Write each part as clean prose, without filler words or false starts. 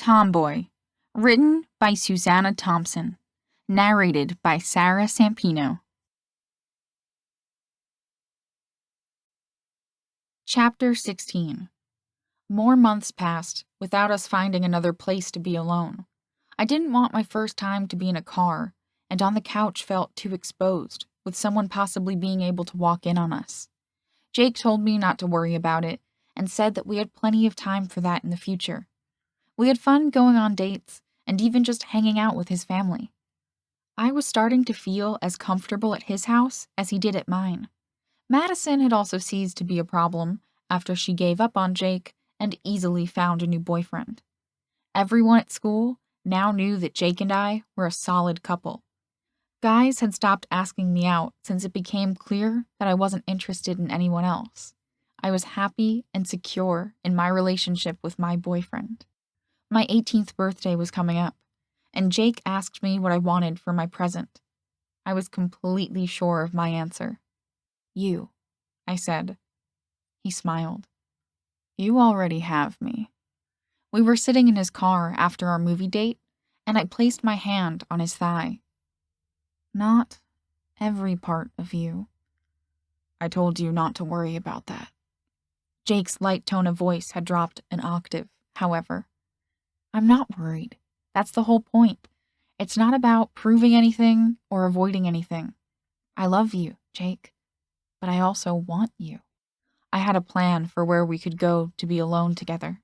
Tomboy, written by Suzana Thompson, narrated by Sarah Sampino. Chapter 16. More months passed without us finding another place to be alone. I didn't want my first time to be in a car, and on the couch felt too exposed, with someone possibly being able to walk in on us. Jake told me not to worry about it, and said that we had plenty of time for that in the future. We had fun going on dates, and even just hanging out with his family. I was starting to feel as comfortable at his house as he did at mine. Madison had also ceased to be a problem after she gave up on Jake and easily found a new boyfriend. Everyone at school now knew that Jake and I were a solid couple. Guys had stopped asking me out since it became clear that I wasn't interested in anyone else. I was happy and secure in my relationship with my boyfriend. My 18th birthday was coming up, and Jake asked me what I wanted for my present. I was completely sure of my answer. You, I said. He smiled. You already have me. We were sitting in his car after our movie date, and I placed my hand on his thigh. Not every part of you. I told you not to worry about that. Jake's light tone of voice had dropped an octave, however. I'm not worried. That's the whole point. It's not about proving anything or avoiding anything. I love you, Jake, but I also want you. I had a plan for where we could go to be alone together.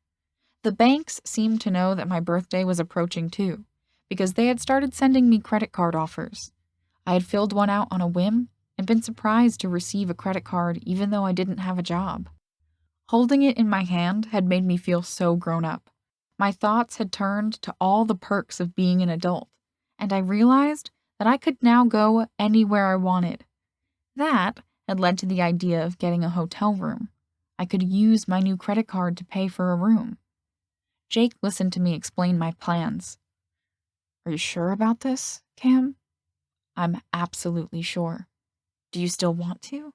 The banks seemed to know that my birthday was approaching too, because they had started sending me credit card offers. I had filled one out on a whim and been surprised to receive a credit card even though I didn't have a job. Holding it in my hand had made me feel so grown up. My thoughts had turned to all the perks of being an adult, and I realized that I could now go anywhere I wanted. That had led to the idea of getting a hotel room. I could use my new credit card to pay for a room. Jake listened to me explain my plans. Are you sure about this, Cam? I'm absolutely sure. Do you still want to?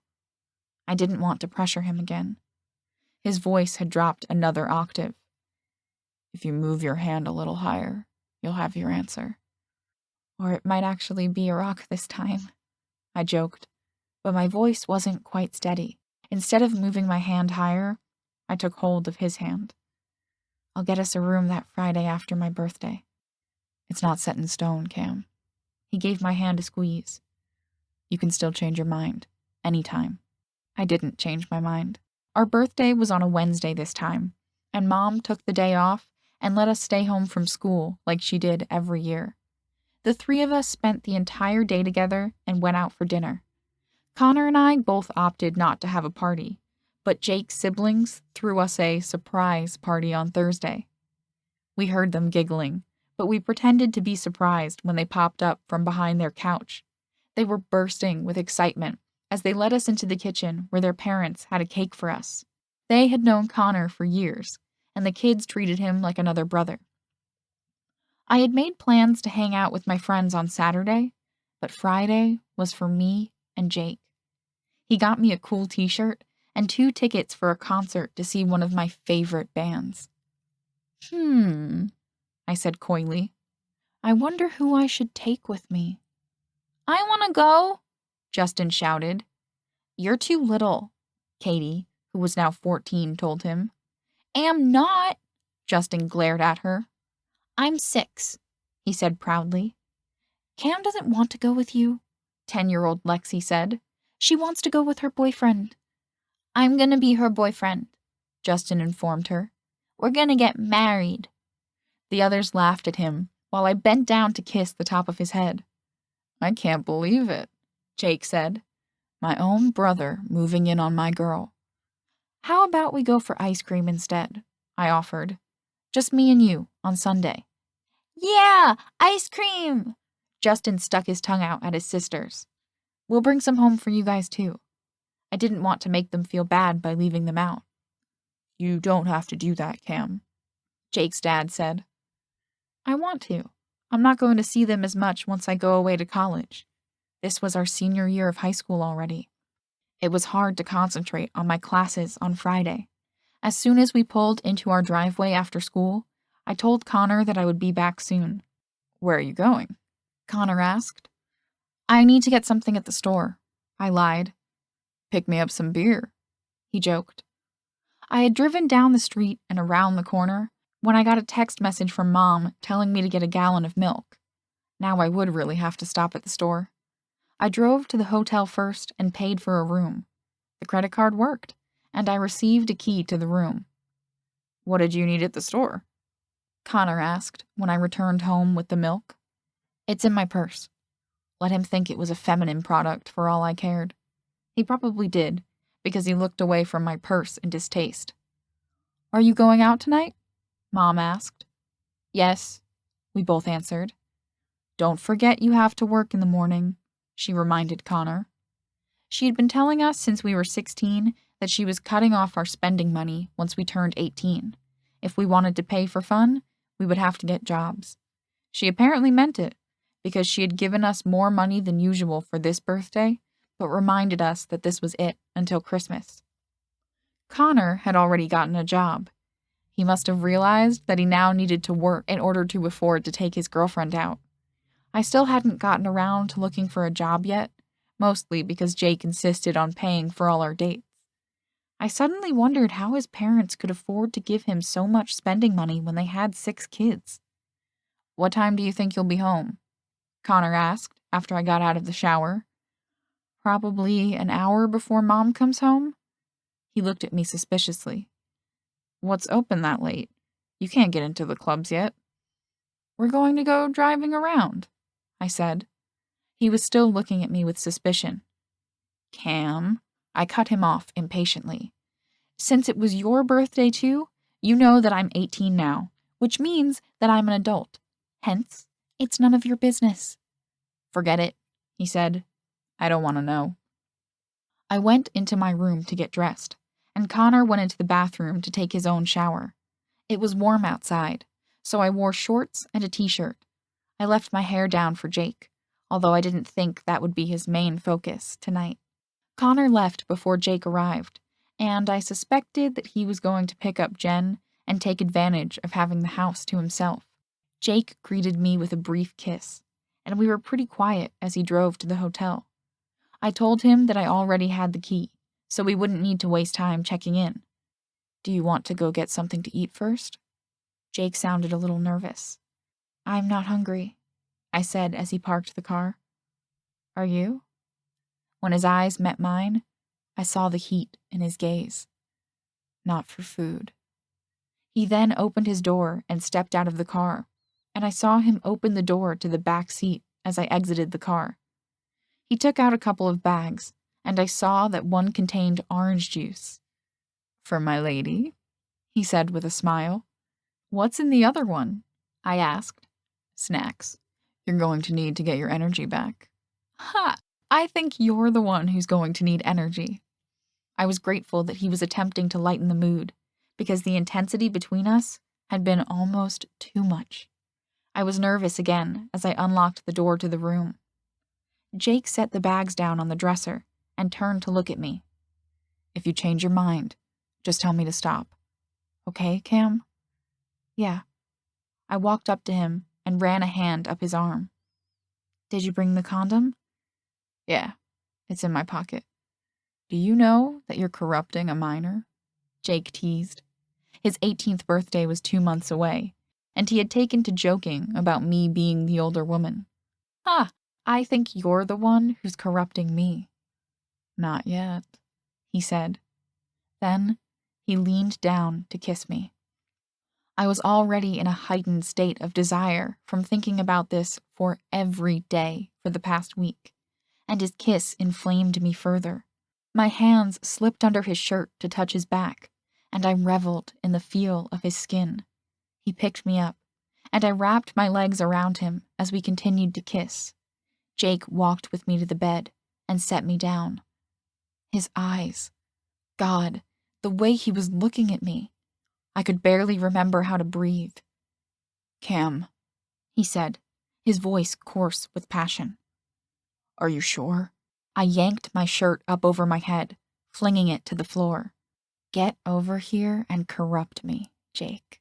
I didn't want to pressure him again. His voice had dropped another octave. If you move your hand a little higher, you'll have your answer. Or it might actually be a rock this time, I joked, but my voice wasn't quite steady. Instead of moving my hand higher, I took hold of his hand. I'll get us a room that Friday after my birthday. It's not set in stone, Cam. He gave my hand a squeeze. You can still change your mind, anytime. I didn't change my mind. Our birthday was on a Wednesday this time, and Mom took the day off and let us stay home from school like she did every year. The three of us spent the entire day together and went out for dinner. Connor and I both opted not to have a party, but Jake's siblings threw us a surprise party on Thursday. We heard them giggling, but we pretended to be surprised when they popped up from behind their couch. They were bursting with excitement as they led us into the kitchen where their parents had a cake for us. They had known Connor for years, and the kids treated him like another brother. I had made plans to hang out with my friends on Saturday, but Friday was for me and Jake. He got me a cool t-shirt and 2 tickets for a concert to see one of my favorite bands. I said coyly. I wonder who I should take with me. I want to go, Justin shouted. You're too little, Katie, who was now 14, told him. Am not, Justin glared at her. I'm 6, he said proudly. Cam doesn't want to go with you, 10-year-old Lexi said. She wants to go with her boyfriend. I'm gonna be her boyfriend, Justin informed her. We're gonna get married. The others laughed at him while I bent down to kiss the top of his head. I can't believe it, Jake said. My own brother moving in on my girl. How about we go for ice cream instead? I offered. Just me and you on Sunday. Yeah, ice cream! Justin stuck his tongue out at his sisters. We'll bring some home for you guys too. I didn't want to make them feel bad by leaving them out. You don't have to do that, Cam, Jake's dad said. I want to. I'm not going to see them as much once I go away to college. This was our senior year of high school already. It was hard to concentrate on my classes on Friday. As soon as we pulled into our driveway after school, I told Connor that I would be back soon. "Where are you going?" Connor asked. "I need to get something at the store," I lied. "Pick me up some beer," he joked. I had driven down the street and around the corner when I got a text message from Mom telling me to get a gallon of milk. Now I would really have to stop at the store. I drove to the hotel first and paid for a room. The credit card worked, and I received a key to the room. "What did you need at the store?" Connor asked when I returned home with the milk. "It's in my purse." Let him think it was a feminine product for all I cared. He probably did, because he looked away from my purse in distaste. "Are you going out tonight?" Mom asked. "Yes," we both answered. "Don't forget you have to work in the morning," she reminded Connor. She had been telling us since we were 16 that she was cutting off our spending money once we turned 18. If we wanted to pay for fun, we would have to get jobs. She apparently meant it, because she had given us more money than usual for this birthday, but reminded us that this was it until Christmas. Connor had already gotten a job. He must have realized that he now needed to work in order to afford to take his girlfriend out. I still hadn't gotten around to looking for a job yet, mostly because Jake insisted on paying for all our dates. I suddenly wondered how his parents could afford to give him so much spending money when they had 6 kids. "What time do you think you'll be home?" Connor asked after I got out of the shower. "Probably an hour before Mom comes home." He looked at me suspiciously. "What's open that late? You can't get into the clubs yet." "We're going to go driving around," I said. He was still looking at me with suspicion. "Cam," I cut him off impatiently. "Since it was your birthday too, you know that I'm 18 now, which means that I'm an adult. Hence, it's none of your business." "Forget it," he said. "I don't want to know." I went into my room to get dressed, and Connor went into the bathroom to take his own shower. It was warm outside, so I wore shorts and a t-shirt. I left my hair down for Jake, although I didn't think that would be his main focus tonight. Connor left before Jake arrived, and I suspected that he was going to pick up Jen and take advantage of having the house to himself. Jake greeted me with a brief kiss, and we were pretty quiet as he drove to the hotel. I told him that I already had the key, so we wouldn't need to waste time checking in. "Do you want to go get something to eat first?" Jake sounded a little nervous. "I'm not hungry," I said as he parked the car. "Are you?" When his eyes met mine, I saw the heat in his gaze. "Not for food." He then opened his door and stepped out of the car, and I saw him open the door to the back seat as I exited the car. He took out a couple of bags, and I saw that one contained orange juice. "For my lady?" he said with a smile. "What's in the other one?" I asked. "Snacks. You're going to need to get your energy back." "Ha! I think you're the one who's going to need energy." I was grateful that he was attempting to lighten the mood, because the intensity between us had been almost too much. I was nervous again as I unlocked the door to the room. Jake set the bags down on the dresser and turned to look at me. "If you change your mind, just tell me to stop. Okay, Cam?" "Yeah." I walked up to him and ran a hand up his arm. "Did you bring the condom?" "Yeah, it's in my pocket." "Do you know that you're corrupting a minor?" Jake teased. His 18th birthday was 2 months away, and he had taken to joking about me being the older woman. "Ha! I think you're the one who's corrupting me." "Not yet," he said. Then he leaned down to kiss me. I was already in a heightened state of desire from thinking about this for every day for the past week, and his kiss inflamed me further. My hands slipped under his shirt to touch his back, and I reveled in the feel of his skin. He picked me up, and I wrapped my legs around him as we continued to kiss. Jake walked with me to the bed and set me down. His eyes. God, the way he was looking at me. I could barely remember how to breathe. "Cam," he said, his voice coarse with passion. "Are you sure?" I yanked my shirt up over my head, flinging it to the floor. "Get over here and corrupt me, Jake."